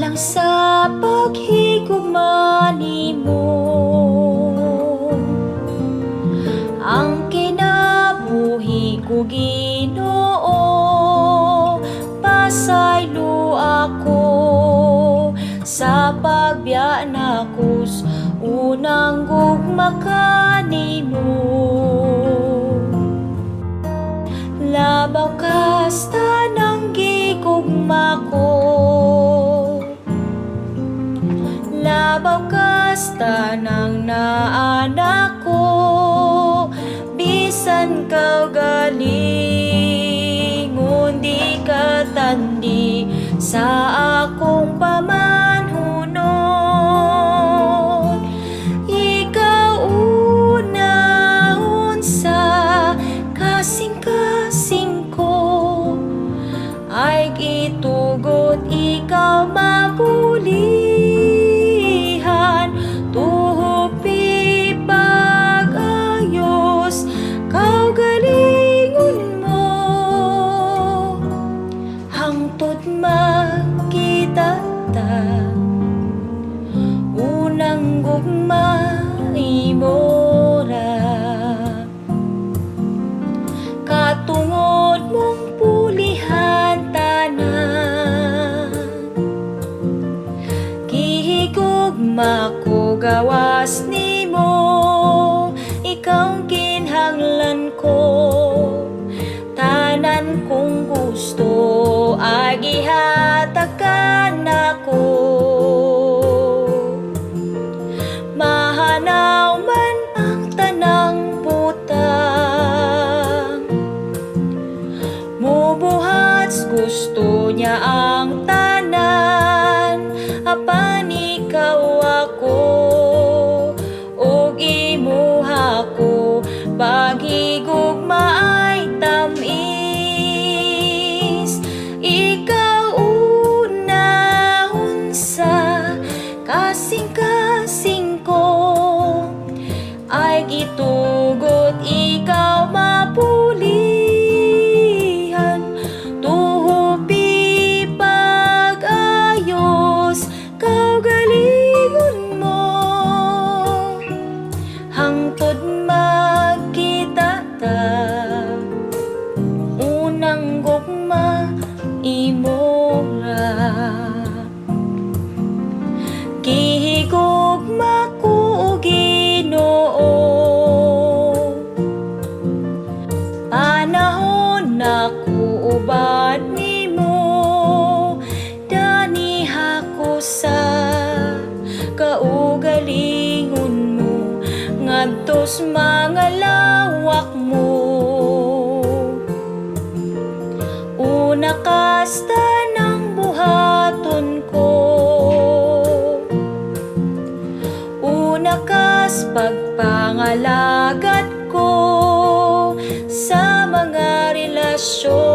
Alang sa paghigugma nimo, ang kinabuhi ko Ginoo, pasaylo ako sa pagbiya nakos unang gugma kanimo. Labaw kasta ng gigugma ko, labaw kasta ng naanak ko, bisan kaw galingon di katandi sa akong pamanhunon. Ikaw unahon sa kasing-kasing ko, ay gitugot ikaw mabulihan, tuhupi pag-ayos kaw galingon mo. Hangtod magkita ta, unang gugma imora, katungod mong pulihan tanan. Gihigugma ko gawas nimo, ikaw kinhanglan ko, tanan kong gusto ay gihatagan ako. Mahanaw man ang tanang butang, mubuhats gusto niya ang tanan, apan ikaw ako og imuha ko, paghigugma ay tamis. Ikaw unahon sa kasing-kasing ko, ay gitugot ikaw mapulihan, tuhupi pag-ayos kaw galingon mo. Hangtod magkita ta, unang gugma imora, gihigugma ko o Ginoo, panahon na ko ubad nimo, daniha ko sa kaugalingon mo, ngadtos mga lawak mo. Una kasta ng buhaton ko, una kas pagpangalagat ko sa mga relasyon.